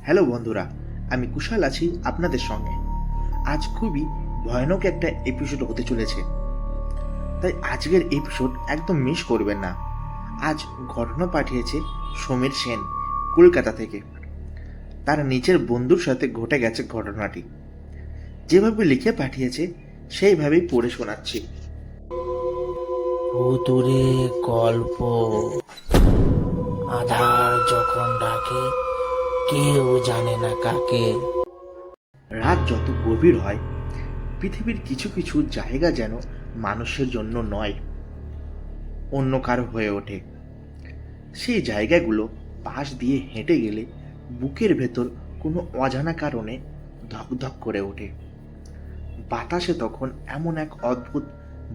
Hello বন্ধুরা, আমি কুশাল আছি আপনাদের সঙ্গে। আজ খুবই ভয়ানক একটা এপিসোড হতে চলেছে, তাই আজকের এপিসোড একদম মিস করবেন না। আজ ঘটনা পাঠিয়েছে সমীর সেন কলকাতা থেকে। তার নিজের বন্ধুর সাথে ঘটে গেছে ঘটনাটি। যেভাবে লিখে পাঠিয়েছে সেইভাবেই পড়ে শোনাচ্ছি। ভুতুড়ে গল্প। আধার যখন ডাকে, কেউ জানে না কাকে। রাত যত গভীর হয়, পৃথিবীর কিছু কিছু জায়গা যেন মানুষের জন্য নয়, অন্য কারো হয়ে ওঠে। সেই জায়গাগুলো পাশ দিয়ে হেঁটে গেলে বুকের ভেতর কোনো অজানা কারণে ধকধক করে ওঠে। বাতাসে তখন এমন এক অদ্ভুত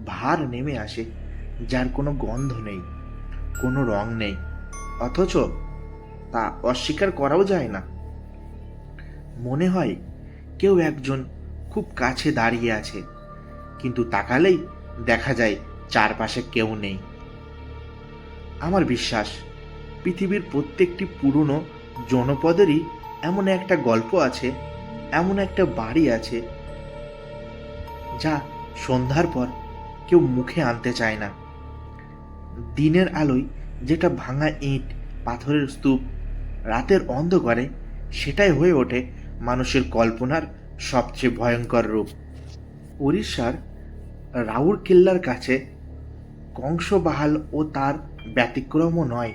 ভার নেমে আসে, যার কোনো গন্ধ নেই, কোনো রং নেই, অথচ তা অস্বীকার করাও যায় না। মনে হয় কেউ একজন খুব কাছে দাঁড়িয়ে আছে, কিন্তু তাকালেই দেখা যায় চারপাশে কেউ নেই। আমার বিশ্বাস, পৃথিবীর প্রত্যেকটি পুরনো জনপদেরই এমন একটা গল্প আছে, এমন একটা বাড়ি আছে যা সন্ধ্যার পর কেউ মুখে আনতে চায় না। দিনের আলোয় যেটা ভাঙা ইট, পাথরের স্তূপ, রাতের অন্ধকারে সেটাই হয়ে ওঠে মানুষের কল্পনার সবচেয়ে ভয়ঙ্কর রূপ। উড়িষ্যার রাউরকেল্লার কাছে কংসবাহাল ও তার ব্যতিক্রমও নয়।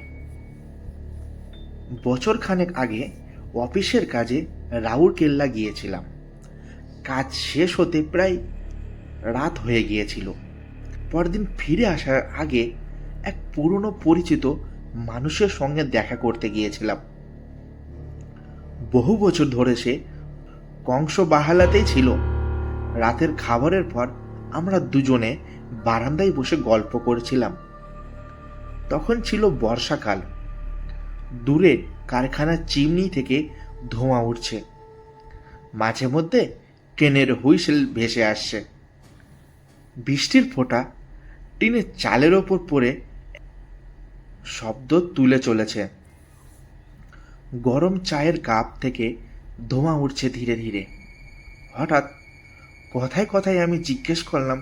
বছর খানেক আগে অফিসের কাজে রাউরকেল্লা গিয়েছিলাম। কাজ শেষ হতে প্রায় রাত হয়ে গিয়েছিল। পরদিন ফিরে আসার আগে এক পুরনো পরিচিত মানুষের সঙ্গে দেখা করতে গিয়েছিলাম। বহু বছর ধরে সে কংসবাহালাতেই ছিল। রাতের খাবারের পর আমরা দুজনে বারান্দায় বসে গল্প করছিলাম। তখন ছিল বর্ষাকাল। দূরে কারখানার চিমনি থেকে ধোঁয়া উঠছে, মাঝে মধ্যে ট্রেনের হুইসেল ভেসে আসছে। বৃষ্টির ফোঁটা টিনের চালের ওপর পড়ে শব্দ তুলে চলেছে। গরম চায়ের কাপ থেকে ধোঁয়া উঠছে ধীরে ধীরে। হঠাৎ কথায় কথায় আমি জিজ্ঞেস করলাম,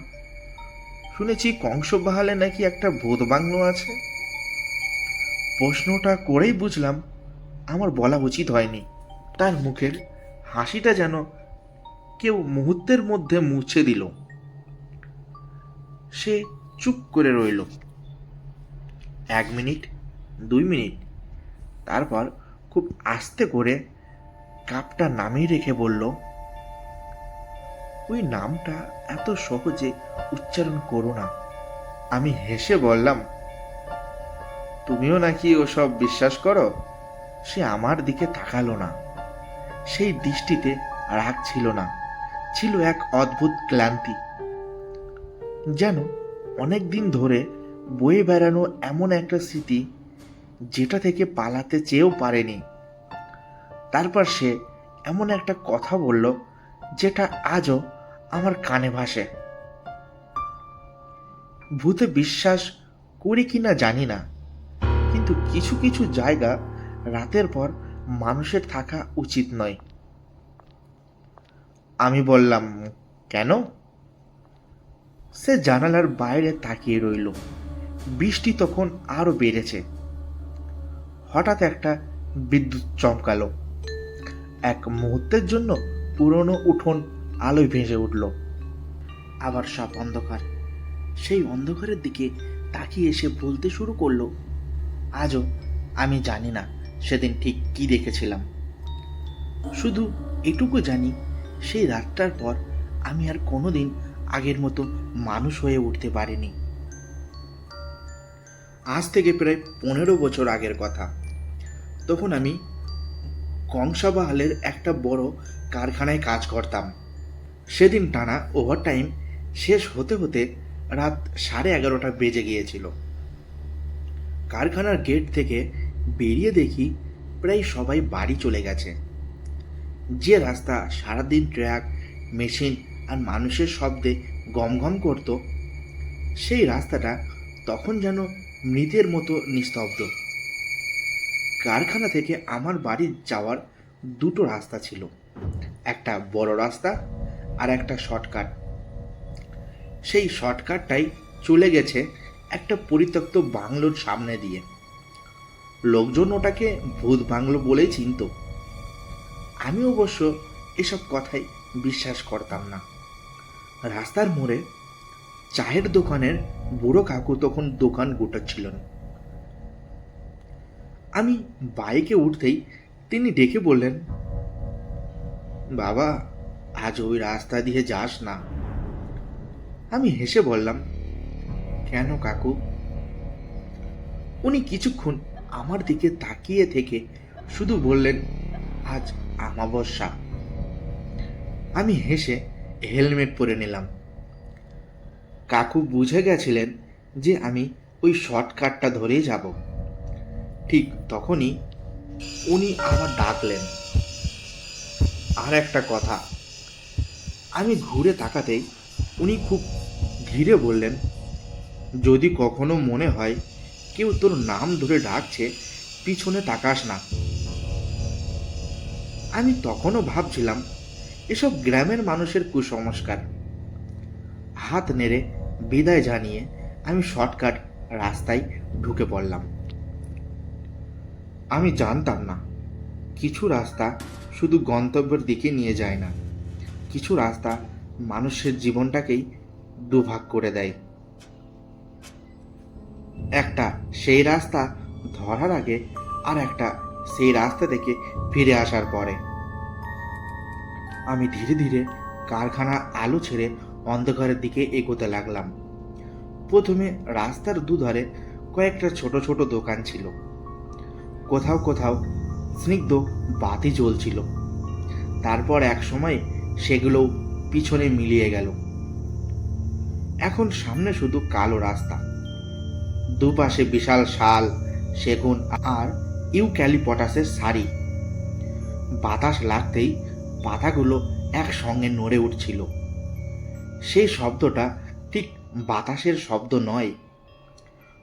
শুনেছি কংসবাহালে নাকি একটা ভূত বাংলো আছে। প্রশ্নটা করেই বুঝলাম আমার বলা উচিত হয়নি। তার মুখের হাসিটা যেন কেউ মুহূর্তের মধ্যে মুছে দিল। সে চুপ করে রইল। 1 মিনিট, 2 মিনিট, তারপর খুব আস্তে করে কাপটা নামিয়ে রেখে বলল, ওই নামটা এত সহজে উচ্চারণ করো না। আমি হেসে বললাম, তুমিও নাকি ওসব বিশ্বাস করো? সে আমার দিকে তাকালো না। সেই দৃষ্টিতে রাগ ছিল না, ছিল এক অদ্ভুত ক্লান্তি। যেন অনেক দিন ধরে বয়ে বেড়ানো এমন একটা স্মৃতি, যেটা থেকে পালাতে চেয়েও পারেনি। তারপর সে এমন একটা কথা বলল যেটা আজও আমার কানে ভাসে। ভূতে বিশ্বাস করি কিনা জানি না, কিন্তু কিছু কিছু জায়গা রাতের পর মানুষের থাকা উচিত নয়। আমি বললাম, কেন? সে জানালার বাইরে তাকিয়ে রইল। বৃষ্টি তখন আরো বেড়েছে। হঠাৎ একটা বিদ্যুৎ চমকালো। এক মুহূর্তের জন্য পুরনো উঠোন আলোয় ভেসে উঠল। আবার সব অন্ধকার। সেই অন্ধকারের দিকে তাকিয়ে এসে বলতে শুরু করলো, আজও আমি জানি না সেদিন ঠিক কি দেখেছিলাম। শুধু এটুকু জানি, সেই রাতটার পর আমি আর কোনোদিন আগের মতো মানুষ হয়ে উঠতে পারিনি। আজ থেকে প্রায় 15 বছর আগের কথা। তখন আমি কংসাবাহালের একটা বড় কারখানায় কাজ করতাম। সেদিন টানা ওভারটাইম শেষ হতে হতে রাত 11:30 বেজে গিয়েছিল। কারখানার গেট থেকে বেরিয়ে দেখি প্রায় সবাই বাড়ি চলে গেছে। যে রাস্তা সারাদিন ট্রাক, মেশিন আর মানুষের শব্দে গমগম করত, সেই রাস্তাটা তখন যেন মৃতের মতো নিস্তব্ধ। কারখানা থেকে আমার বাড়ি যাওয়ার দুটো রাস্তা ছিল, একটা বড় রাস্তা আর একটা শর্টকাট। সেই শর্টকাটটাই চলে গেছে একটা পরিত্যক্ত বাংলোর সামনে দিয়ে। লোকজন ওটাকে ভূত বাংলো বলেই চিনত। আমি অবশ্য এসব কথাই বিশ্বাস করতাম না। রাস্তার মোড়ে চায়ের দোকানের বুড়ো কাকু তখন দোকান গোটাচ্ছিলেন। আমি বাইকে উঠতেই তিনি ডেকে বললেন, বাবা, আজ ওই রাস্তা দিয়ে যাস না। আমি হেসে বললাম, কেন কাকু? উনি কিছুক্ষণ আমার দিকে তাকিয়ে থেকে শুধু বললেন, আজ অমাবস্যা। আমি হেসে হেলমেট পরে নিলাম। কাকু বুঝে গেছিলেন যে আমি ওই শর্টকাটটা ধরেই যাব। ঠিক তখনই উনি আমার ডাকলেন, আর একটা কথা। আমি ঘুরে তাকাতেই উনি খুব ধীরে বললেন, যদি কখনো মনে হয় কেউ তোর নাম ধরে ডাকছে, পিছনে তাকাস না। আমি তখনও ভাবছিলাম এসব গ্রামের মানুষের কুসংস্কার। হাত নেড়ে বিদায় জানিয়ে আমি শর্টকাট রাস্তায় ঢুকে পড়লাম। আমি জানতাম না কিছু রাস্তা শুধু গন্তব্যের দিকে নিয়ে যায় না, কিছু রাস্তা মানুষের জীবনটাকেই দুভাগ করে দেয়। একটা সেই রাস্তা ধরার আগে, আর একটা সেই রাস্তা থেকে ফিরে আসার পরে। আমি ধীরে ধীরে কারখানার আলো ছেড়ে অন্ধকারের দিকে এগোতে লাগলাম। প্রথমে রাস্তার দুধারে কয়েকটা ছোট ছোট দোকান ছিল, কোথাও কোথাও স্নিগ্ধ বাতি জ্বলছিল। তারপর এক সময় সেগুলোও পিছনে মিলিয়ে গেল। এখন সামনে শুধু কালো রাস্তা, দুপাশে বিশাল শাল, সেগুন আর ইউক্যালিপটাসের সারি। বাতাস লাগতেই পাতাগুলো একসঙ্গে নড়ে উঠছিল। সেই শব্দটা ঠিক বাতাসের শব্দ নয়,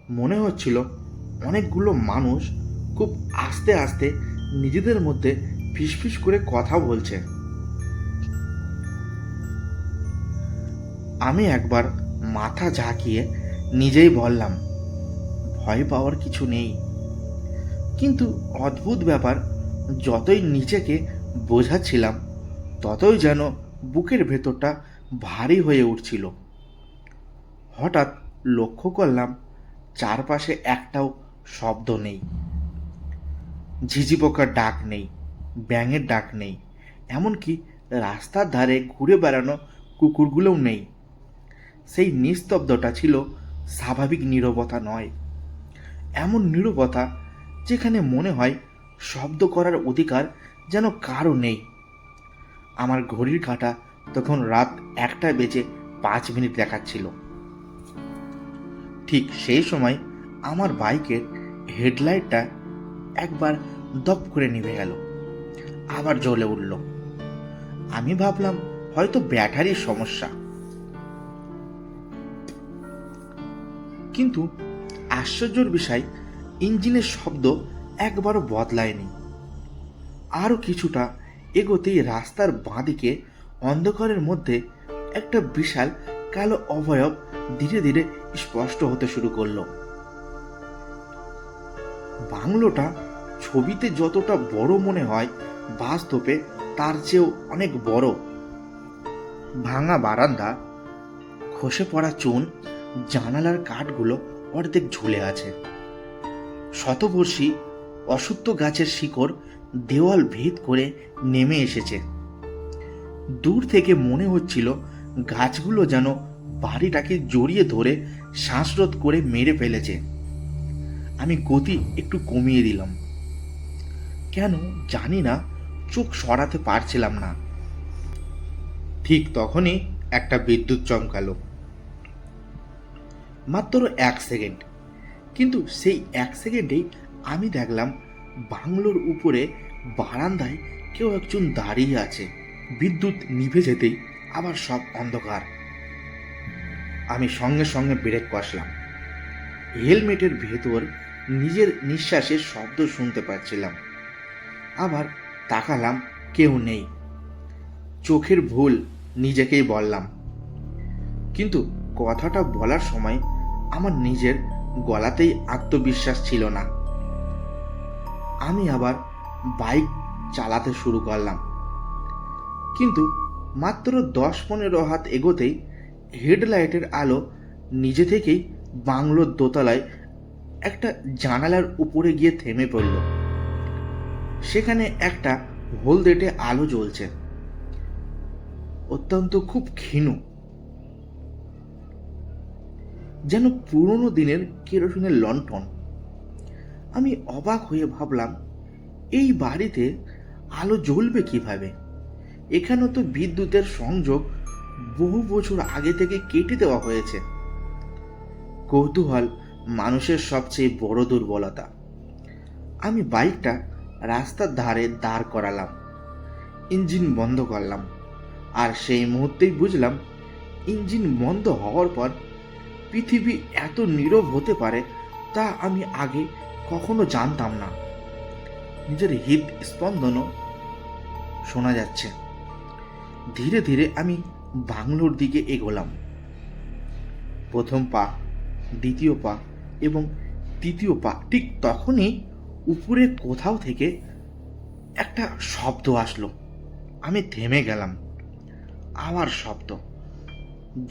মনে হচ্ছিল অনেকগুলো মানুষ খুব আস্তে আস্তে নিজেদের মধ্যে ফিসফিস করে কথা বলছে। আমি একবার মাথা ঝাঁকিয়ে নিজেই বললাম, ভয় পাওয়ার কিছু নেই। কিন্তু অদ্ভুত ব্যাপার, যতই নিজেকে বোঝাচ্ছিলাম ততই যেন বুকের ভেতরটা ভারী হয়ে উঠছিল। হঠাৎ লক্ষ্য করলাম চারপাশে একটাও শব্দ নেই। ঝিঝি পোকার ডাক নেই, ব্যাঙের ডাক নেই, এমনকি রাস্তার ধারে ঘুরে বেড়ানো কুকুরগুলোও নেই। সেই নিস্তব্ধতা ছিল স্বাভাবিক নীরবতা নয়, এমন নীরবতা যেখানে মনে হয় শব্দ করার অধিকার যেন কারও নেই। আমার ঘড়ির কাঁটা তখন রাত 1:05 দেখাচ্ছিল। ঠিক সেই সময় আমার বাইকের হেডলাইটটা একবার দপ করে নিভে গেল, আবার জ্বলে উঠল। আমি ভাবলাম হয়তো ব্যাটারির সমস্যা। কিন্তু আশ্চর্যের বিষয়, ইঞ্জিনের শব্দ একবারও বদলায়নি। আরও কিছুটা এগোতেই রাস্তার বাঁদিকে অন্ধকারের মধ্যে একটা বিশাল কালো অবয়ব ধীরে ধীরে স্পষ্ট হতে শুরু করলো। বাংলোটা ছবিতে যতটা বড় মনে হয়, বাস্তবে তার চেয়েও অনেক বড়। ভাঙা বারান্দা, খসে পড়া চুন, জানালার কাঠগুলো অর্ধেক ঝুলে আছে। শতবর্ষী অশ্বত্থ গাছের শিকড় দেওয়াল ভেদ করে নেমে এসেছে। দূর থেকে মনে হচ্ছিল গাছগুলো যেন বাড়িটাকে জড়িয়ে ধরে শ্বাসরোধ করে মেরে ফেলেছে। আমি গতি একটু কমিয়ে দিলাম, কেন জানি না, চোখ সরাতে পারছিলাম না। ঠিক তখনই একটা বিদ্যুৎ চমকালো, মাত্র 1 সেকেন্ড। কিন্তু সেই 1 সেকেন্ডেই আমি দেখলাম বাংলোর উপরে বারান্দায় কেউ একজন দাঁড়িয়ে আছে। বিদ্যুৎ নিভে যেতেই আবার সব অন্ধকার। আমি সঙ্গে সঙ্গে ব্রেক কষলাম। হেলমেটের ভেতর নিজের নিঃশ্বাসের শব্দ শুনতে পাচ্ছিলাম। আবার তাকালাম, কেউ নেই। চোখের ভুল নিজেকেই বললাম, কিন্তু কথাটা বলার সময় আমার নিজের গলাতেই আত্মবিশ্বাস ছিল না। আমি আবার বাইক চালাতে শুরু করলাম, কিন্তু মাত্র 10-15 হাত এগোতেই হেডলাইটের আলো নিজে থেকেই বাংলোর দোতলায় একটা জানালার উপরে গিয়ে থেমে পড়ল। সেখানে একটা হলদেটে আলো জ্বলছে, অত্যন্ত খুব ক্ষীণ, যেন পুরনো দিনের কেরোসিনের লণ্ঠন। আমি অবাক হয়ে ভাবলাম, এই বাড়িতে আলো জ্বলবে কিভাবে? এখানে তো বিদ্যুতের সংযোগ বহু বছর আগে থেকে কেটে দেওয়া হয়েছে। কৌতূহল মানুষের সবচেয়ে বড় দুর্বলতা। আমি বাইকটা রাস্তার ধারে দাঁড় করালাম, ইঞ্জিন বন্ধ করলাম, আর সেই মুহূর্তেই বুঝলাম ইঞ্জিন বন্ধ হওয়ার পর পৃথিবী এত নীরব হতে পারে তা আমি আগে কখনো জানতাম না। নিজের হৃদস্পন্দনও শোনা যাচ্ছে। ধীরে ধীরে আমি বাংলোর দিকে এগোলাম। প্রথম পা, দ্বিতীয় পা এবং তৃতীয় পা, ঠিক তখনই উপরে কোথাও থেকে একটা শব্দ আসলো। আমি থেমে গেলাম। আবার শব্দ,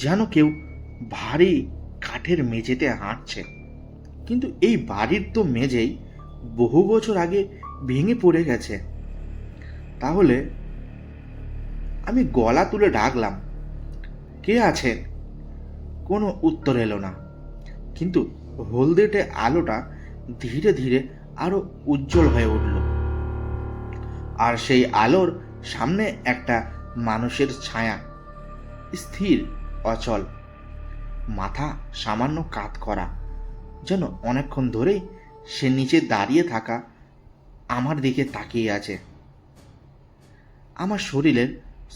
যেন কেউ ভারী কাঠের মেঝেতে হাঁটছে। কিন্তু এই বাড়ির তো মেঝেই বহু বছর আগে ভেঙে পড়ে গেছে। তাহলে আমি গলা তুলে ডাকলাম, কে আছেন? কোনো উত্তর এলো না। কিন্তু হলদেটে আলোটা ধীরে ধীরে আরো উজ্জ্বল হয়ে উঠল, আর সেই আলোর সামনে একটা মানুষের ছায়া, স্থির, অচল, মাথা সামান্য কাত করা, যেন অনেকক্ষণ ধরেই সে নিচে দাঁড়িয়ে থাকা আমার দিকে তাকিয়ে আছে। আমার শরীরের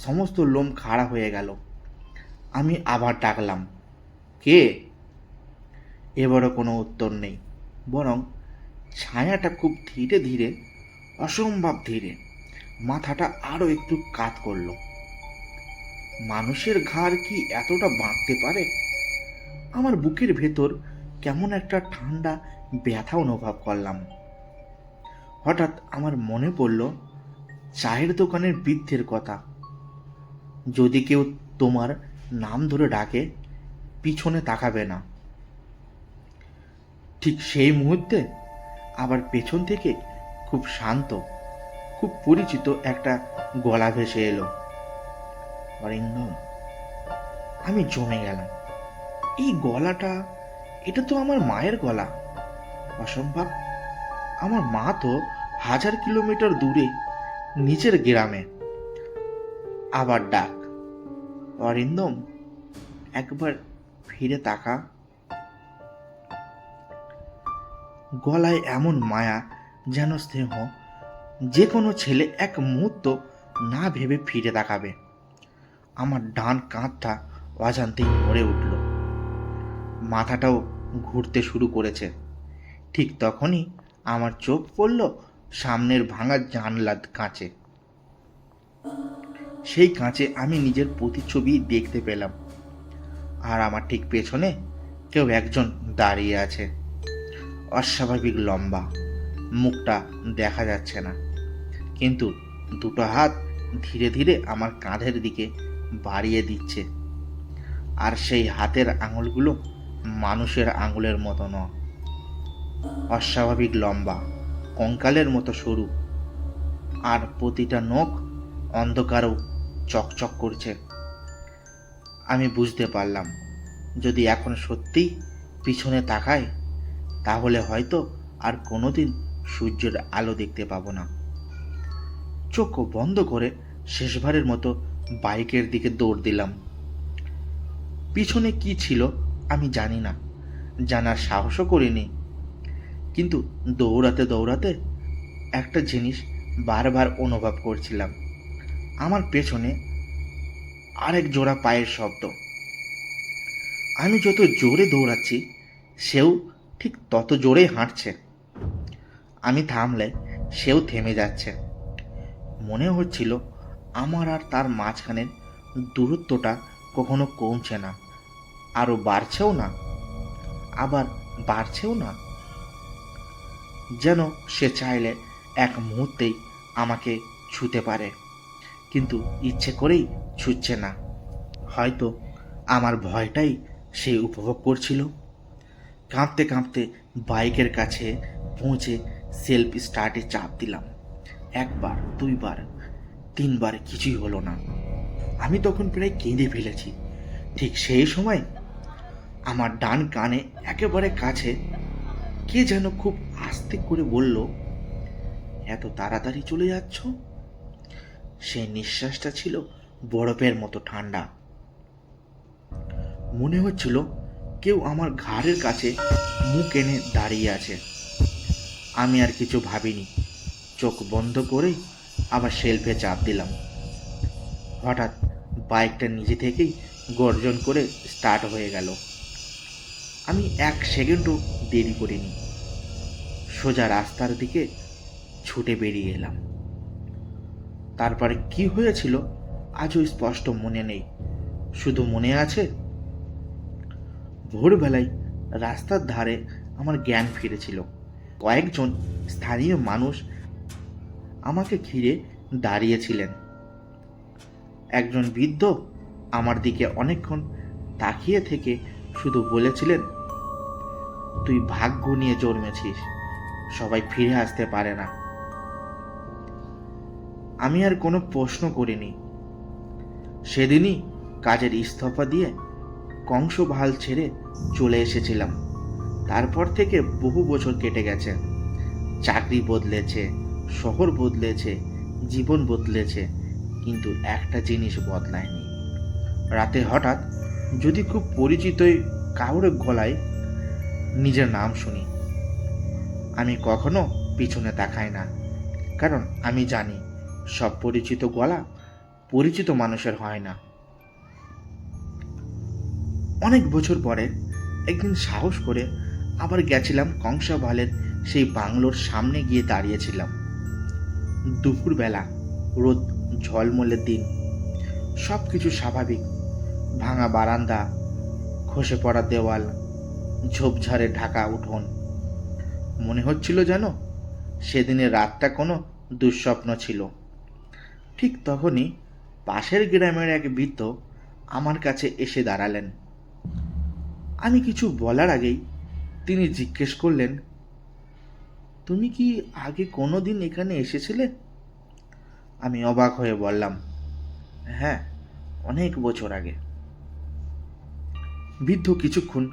সমস্ত লোম খাড়া হয়ে গেল। আমি আবার ডাকলাম, কে? এবারও কোনো উত্তর নেই, বরং ছায়াটা খুব ধীরে ধীরে, অসম্ভব ধীরে, মাথাটা আরো একটু কাত করল। মানুষের ঘাড় কি এতটা বাঁকতে পারে? আমার বুকের ভেতর কেমন একটা ঠান্ডা ব্যথা অনুভব করলাম। হঠাৎ আমার মনে পড়ল চায়ের দোকানের বৃদ্ধের কথা, যদি কেউ তোমার নাম ধরে ডাকে পিছনে তাকাবে না। ঠিক সেই মুহূর্তে আবার পেছন থেকে খুব শান্ত, খুব পরিচিত একটা গলা ভেসে এলো, অরিন্দম। আমি জমে গেলাম। এই গলাটা, এটা তো আমার মায়ের গলা। অসম্ভব, আমার মা তো 1000 কিলোমিটার দূরে, নিচের গ্রামে। আবার ডাক, অরিন্দম, একবার ফিরে তাকা। গলায় এমন মায়া, যেন স্নেহ, যে কোনো ছেলে এক মুহূর্ত না ভেবে ফিরে তাকাবে। আমার ডান কাঁধটা অজান্তেই নড়ে উঠল, মাথাটাও ঘুরতে শুরু করেছে। ঠিক তখনই আমার চোখ পড়ল সামনের ভাঙা জানলার কাঁচে। সেই কাঁচে আমি নিজের প্রতিচ্ছবি দেখতে পেলাম, আর আমার ঠিক পেছনে কেউ একজন দাঁড়িয়ে আছে। অস্বাভাবিক লম্বা, মুখটা দেখা যাচ্ছে না, কিন্তু দুটো হাত ধীরে ধীরে আমার কাঁধের দিকে বাড়িয়ে দিচ্ছে। আর সেই হাতের আঙুলগুলো মানুষের আঙুলের মতো নয়, অস্বাভাবিক লম্বা, কঙ্কালের মতো সরু, আর প্রতিটা নখ অন্ধকারও চকচক করছে। আমি বুঝতে পারলাম, যদি এখন সত্যিই পিছনে তাকাই, তাহলে হয়তো আর কোনোদিন সূর্যের আলো দেখতে পাবো না। চোখ বন্ধ করে শেষবারের মতো বাইকের দিকে দৌড় দিলাম। পিছনে কি ছিল আমি জানি না, জানার সাহসও করিনি। কিন্তু দৌড়াতে দৌড়াতে একটা জিনিস বারবার অনুভব করছিলাম, আমার পেছনে আরেক জোড়া পায়ের শব্দ। আমি যত জোরে দৌড়াচ্ছি, সেও ঠিক তত জোরেই হাঁটছে। আমি থামলে সেও থেমে যাচ্ছে। মনে হচ্ছিল আমার আর তার মাঝখানের দূরত্বটা কখনো কমছে না, আরও বাড়ছেও না, আবার বাড়ছেও না। যেন সে চাইলে এক মুহূর্তেই আমাকে ছুঁতে পারে, কিন্তু ইচ্ছে করেই ছুঁচ্ছে না। হয়তো আমার ভয়টাই সে উপভোগ করছিল। কাঁপতে কাঁপতে বাইকের কাছে পৌঁছে সেলফ স্টার্টে চাপ দিলাম। একবার, দুইবার, তিনবার, কিছুই হলো না। আমি তখন প্রায় কেঁদে ফেলেছি। ঠিক সেই সময় আমার ডান কানে একেবারে কাছে কে যেন খুব আস্তে করে বলল, এত তাড়াতাড়ি চলে যাচ্ছ? সেই নিঃশ্বাসটা ছিল বরফের মতো ঠান্ডা। মনে হচ্ছিল কেউ আমার ঘাড়ের কাছে মুখ এনে দাঁড়িয়ে আছে। আমি আর কিছু ভাবিনি, চোখ বন্ধ করেই আবার সেলফে চাপ দিলাম। হঠাৎ বাইকটা নিজে থেকেই গর্জন করে স্টার্ট হয়ে গেল। আমি এক সেকেন্ডও দেরি করিনি, সোজা রাস্তার দিকে ছুটে বেরিয়ে এলাম। তারপরে কি হয়েছিল আজও স্পষ্ট মনে নেই, শুধু মনে আছে ভোরবেলায় রাস্তার ধারে আমার জ্ঞান ফিরেছিল। কয়েকজন স্থানীয় মানুষ আমাকে ঘিরে দাঁড়িয়েছিলেন। একজন বৃদ্ধ আমার দিকে অনেকক্ষণ তাকিয়ে থেকে শুধু বলেছিলেন, তুই ভাগ্য নিয়ে জন্মেছিস, সবাই ফিরে আসতে পারে না। আমি আর কোনো প্রশ্ন করিনি। সেদিনই কাজের ইস্তফা দিয়ে কংসবহাল ছেড়ে চলে এসেছিলাম। তারপর থেকে বহু বছর কেটে গেছে। চাকরি বদলেছে, শহর বদলেছে, জীবন বদলেছে, কিন্তু একটা জিনিস বদলায়নি। রাতে হঠাৎ যদি খুব পরিচিতই কাউরে গলায় নিজের নাম শুনি, আমি কখনো পিছনে তাকাই না, কারণ আমি জানি সব পরিচিত গলা পরিচিত মানুষের হয় না। অনেক বছর পরে একদিন সাহস করে আবার গেছিলাম কংসাবহালের সেই বাংলোর সামনে গিয়ে দাঁড়িয়েছিলাম। দুপুরবেলা, রোদ ঝলমলের দিন, সব কিছু স্বাভাবিক। ভাঙা বারান্দা, খসে পড়া দেওয়াল, ঝোপঝাড়ে ঢাকা উঠোন। মনে হচ্ছিল যেন সেদিনের রাতটা কোনো দুঃস্বপ্ন ছিল। ঠিক তখনই পাশের গ্রামের এক বৃদ্ধ আমার কাছে এসে দাঁড়ালেন। আমি কিছু বলার আগেই তিনি জিজ্ঞেস করলেন, তুমি কি আগে কোনো দিন এখানে এসেছিলে? আমি অবাক হয়ে বললাম, হ্যাঁ, অনেক বছর আগে। বৃদ্ধ কিছুক্ষণ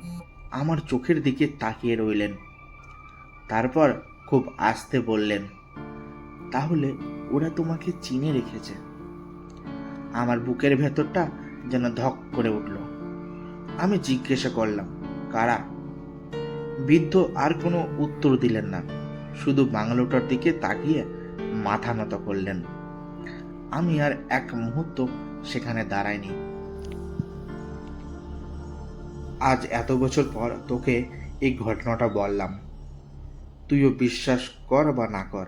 আমার চোখের দিকে তাকিয়ে রইলেন, তারপর খুব আস্তে বললেন, তাহলে ওরা তোমাকে চিনে রেখেছে। আমার বুকের ভেতরটা যেন ধক করে উঠল। আমি জিজ্ঞাসা করলাম, কারা? বৃদ্ধ আর কোনো উত্তর দিলেন না, শুধু বাংলোটার দিকে তাকিয়ে মাথা নত করলেন। আমি আর এক মুহূর্ত সেখানে দাঁড়াইনি। আজ এত বছর পর তোকে এই ঘটনাটা বললাম। তুইও বিশ্বাস কর বা না কর,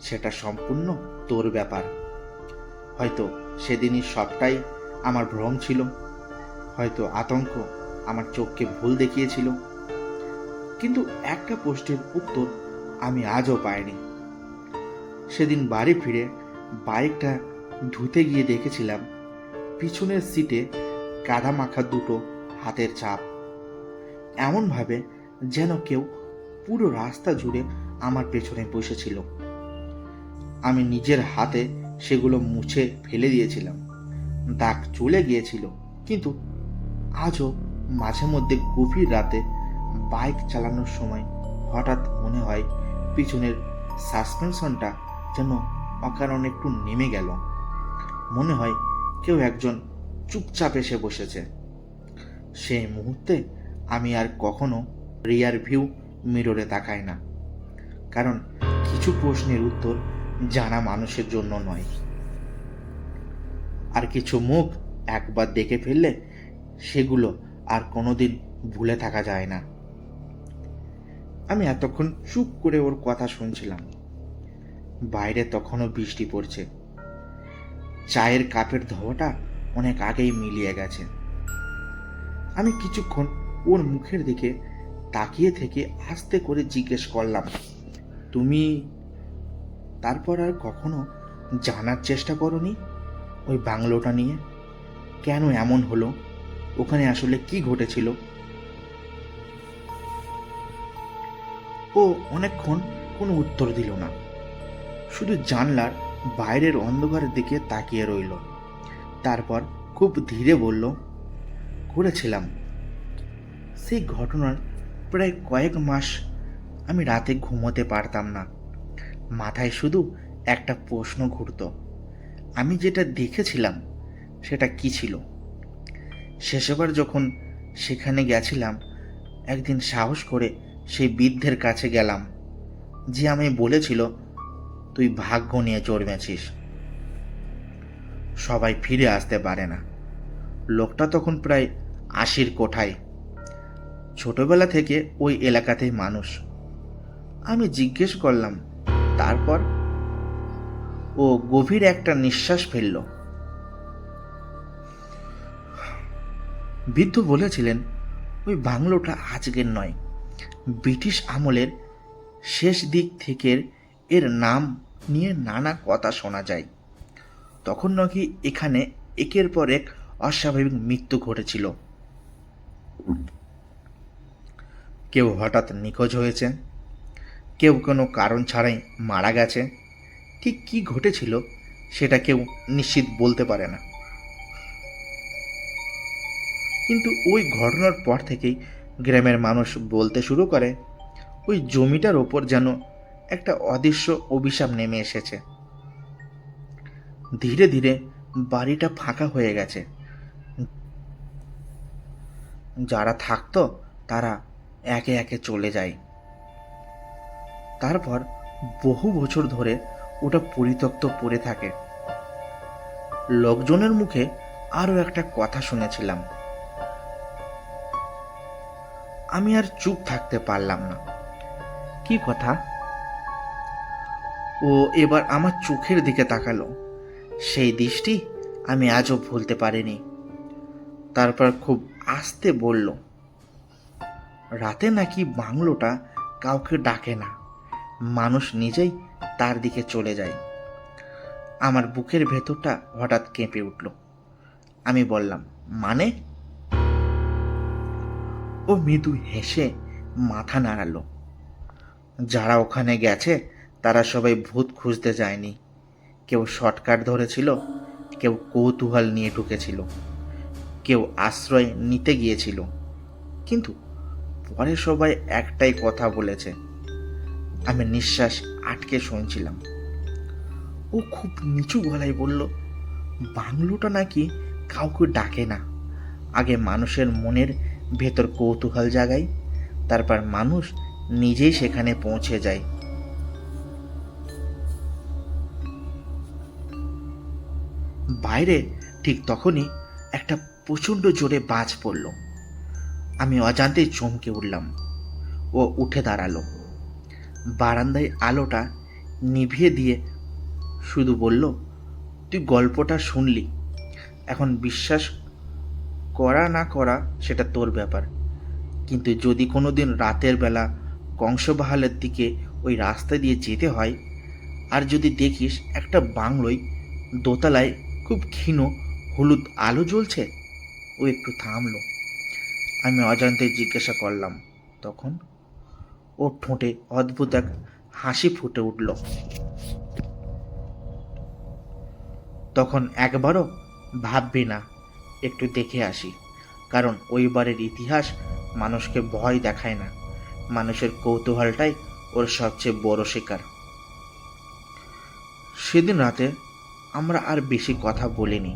সেটা সম্পূর্ণ তোর ব্যাপার। হয়তো সেদিনই সবটাই আমার ভ্রম ছিল, হয়তো আতঙ্ক আমার চোখকে ভুল দেখিয়েছিল, কিন্তু একটা প্রশ্নের উত্তর আমি আজও পাইনি। সেদিন বাড়ি ফিরে বাইকটা ধুতে গিয়ে দেখেছিলাম পিছনের সিটে কাদা মাখা দুটো হাতের ছাপ, এমনভাবে যেন কেউ পুরো রাস্তা জুড়ে আমার পেছনে বসেছিল। আমি নিজের হাতে সেগুলো মুছে ফেলে দিয়েছিলাম, দাগ চলে গিয়েছিল, কিন্তু আজও মাঝে মধ্যে গভীর রাতে বাইক চালানোর সময় হঠাৎ মনে হয় পিছনের সাসপেনশনটা যেন অকারণে একটু নেমে গেল। মনে হয় কেউ একজন চুপচাপ এসে বসেছে। সেই মুহূর্তে আমি আর কখনো রিয়ার ভিউ মিররে তাকাই না, কারণ কিছু প্রশ্নের উত্তর জানা মানুষের জন্য নয়, আর কিছু মুখ একবার দেখে ফেললে সেগুলো আর কোনোদিন ভুলে থাকা যায় না। আমি এতক্ষণ চুপ করে ওর কথা শুনছিলাম। বাইরে তখনও বৃষ্টি পড়ছে, চায়ের কাপের ধোঁয়াটা অনেক আগেই মিলিয়ে গেছে। আমি কিছুক্ষণ ওর মুখের দিকে তাকিয়ে থেকে আস্তে করে জিজ্ঞেস করলাম, তুমি তারপর আর কখনো জানার চেষ্টা করনি ওই বাংলোটা নিয়ে? কেন এমন হলো? ওখানে আসলে কি ঘটেছিল? ও অনেকক্ষণ কোনো উত্তর দিল না, শুধু জানলার বাইরের অন্ধকারের দিকে তাকিয়ে রইল। তারপর খুব ধীরে বলল, করেছিলাম। সেই ঘটনার প্রায় কয়েক মাস আমি রাতে ঘুমোতে পারতাম না। মাথায় শুধু একটা প্রশ্ন ঘুরত, আমি যেটা দেখেছিলাম সেটা কি ছিল। শেষবার যখন সেখানে গেছিলাম, একদিন সাহস করে সেই বৃদ্ধের কাছে গেলাম যে আমি বলেছিল তুই ভাগ্য নিয়ে জন্মেছিস, সবাই ফিরে আসতে পারে না। লোকটা তখন প্রায় 80-র কোঠায়, ছোটবেলা থেকে ওই এলাকাতেই মানুষ। আমি জিজ্ঞেস করলাম, তারপর? ও গভীর একটা নিঃশ্বাস ফেলল। বৃদ্ধ বলেছিলেন, ওই বাংলোটা আজকের নয়, ব্রিটিশ আমলের শেষ দিক থেকে এর নাম নিয়ে নানা কথা শোনা যায়। তখন নাকি এখানে একের পর এক অস্বাভাবিক মৃত্যু ঘটেছিল। কেউ হঠাৎ নিখোঁজ হয়েছে, কেউ কোনো কারণ ছাড়াই মারা গেছে। ঠিক কী ঘটেছিল সেটা কেউ নিশ্চিত বলতে পারে না। কিন্তু ওই ঘটনার পর থেকেই গ্রামের মানুষ বলতে শুরু করে, ওই জমিটার ওপর যেন একটা অদৃশ্য অভিশাপ নেমে এসেছে। ধীরে ধীরে বাড়িটা ফাঁকা হয়ে গেছে। যারা থাকতো তারা একে একে চলে যায়। তারপর বহু বছর ধরে ওটা পরিত্যক্ত পড়ে থাকে। লোকজনের মুখে আরও একটা কথা শুনেছিলাম। আমি আর চুপ থাকতে পারলাম না। কি কথা? ও এবার আমার চোখের দিকে তাকালো। সেই দৃষ্টি আমি আজও ভুলতে পারিনি। তারপর খুব আস্তে বলল, রাতে নাকি বাংলোটা কাউকে ডাকে না, মানুষ নিজেই তার দিকে চলে যায়। আমার বুকের ভেতরটা হঠাৎ কেঁপে উঠল। আমি বললাম, মানে? ও মৃদু হেসে মাথা নাড়ালো। যারা ওখানে গেছে তারা সবাই ভূত খুঁজতে যায়নি। কেউ শর্টকাট ধরেছিল, কেউ কৌতূহল নিয়ে ঢুকেছিল, কেউ আশ্রয় নিতে গিয়েছিল। কিন্তু পরে সবাই একটাই কথা বলেছে। আমি নিঃশ্বাস আটকে শুনছিলাম। ও খুব নিচু গলায় বলল, বাংলোটা নাকি কাউকে ডাকে না, আগে মানুষের মনের ভেতর কৌতূহল জাগায়, তারপর মানুষ নিজেই সেখানে পৌঁছে যায়। বাইরে ঠিক তখনই একটা প্রচণ্ড জোরে বাজ পড়ল। আমি অজান্তেই চমকে উঠলাম। ও উঠে দাঁড়ালো, বারান্দায় আলোটা নিভিয়ে দিয়ে শুধু বলল, তুই গল্পটা শুনলি, এখন বিশ্বাস করা না করা সেটা তোর ব্যাপার। কিন্তু যদি কোনো দিন রাতের বেলা কংসবাহালের দিকে ওই রাস্তা দিয়ে যেতে হয়, আর যদি দেখিস একটা বাংলোয় দোতলায় খুব ক্ষীণ হলুদ আলো জ্বলছে। ও একটু থামলো। আমি অজান্তে জিজ্ঞাসা করলাম, তখন? ওর ঠোঁটে অদ্ভুত এক হাসি ফুটে উঠল। তখন একবারও ভাববি না, একটু দেখে আসি, কারণ ওই বাড়ির ইতিহাস মানুষকে ভয় দেখায় না, মানুষের কৌতূহলটাই ওর সবচেয়ে বড় শিকার। সেদিন রাতে আমরা আর বেশি কথা বলিনি।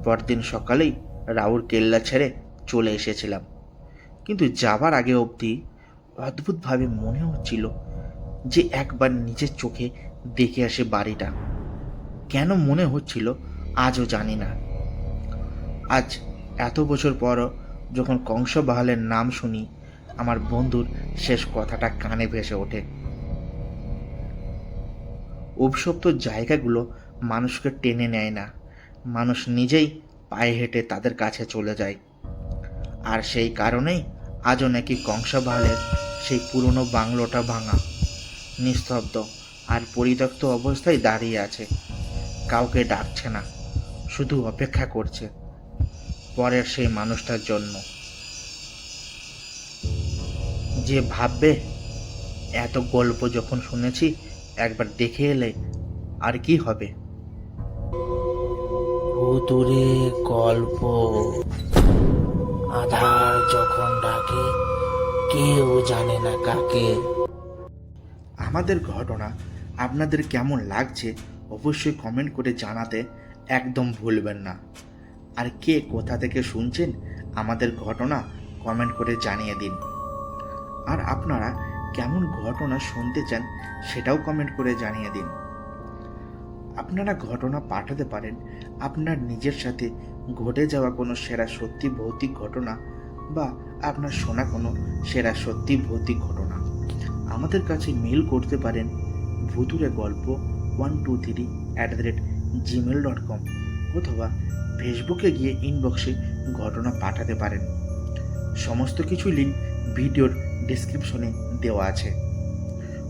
পরদিন সকালেই রাউর কেল্লা ছেড়ে চলে এসেছিলাম। কিন্তু যাবার আগে অবধি অদ্ভুতভাবে মনে হচ্ছিল যে একবার নিজের চোখে দেখে আসে বাড়িটা। কেন মনে হচ্ছিল আজও জানি না। আজ এত বছর পরও যখন কংসবাহালের নাম শুনি, আমার বন্ধুর শেষ কথাটা কানে ভেসে ওঠে। অভিশপ্ত জায়গাগুলো মানুষকে টেনে নেয় না, মানুষ নিজেই পায়ে হেঁটে তাদের কাছে চলে যায়। আর সেই কারণেই আজও নাকি কংসাবাহালের সেই পুরনো বাংলোটা ভাঙা, নিস্তব্ধ আর পরিত্যক্ত অবস্থায় দাঁড়িয়ে আছে। কাউকে ডাকছে না, শুধু অপেক্ষা করছে পরের সেই মানুষটার জন্য, যে ভাববে এত গল্প যখন শুনেছি একবার দেখে এলে আর কি হবে। ভুতুরে গল্প। আধার যখন ডাকে কেউ জানে না কাকে। আমাদের ঘটনা আপনাদের কেমন লাগছে অবশ্যই কমেন্ট করে জানাতে একদম ভুলবেন না। আর কে কোথা থেকে শুনছেন আমাদের ঘটনা কমেন্ট করে জানিয়ে দিন। আর আপনারা কেমন ঘটনা শুনতে চান সেটাও কমেন্ট করে জানিয়ে দিন। আপনারা ঘটনা পাঠাতে পারেন আপনার নিজের সাথে ঘটে যাওয়া কোনো সেরা সত্যি ভৌতিক ঘটনা বা আপনার শোনা কোনো সেরা সত্যি ভৌতিক ঘটনা। আমাদের কাছে মেল করতে পারেন ভুতুরে গল্প 123@gmail.com অথবা ফেসবুকে গিয়ে ইনবক্সে ঘটনা পাঠাতে পারেন। সমস্ত কিছু লিঙ্ক ভিডিওর ডেসক্রিপশনে দেওয়া আছে।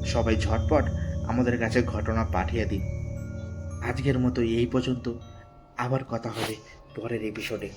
সবাই ঝটপট আমাদের কাছে ঘটনা পাঠিয়ে দিন। আজকের মতো এই পর্যন্ত, আবার কথা হবে পরের এপিসোডে।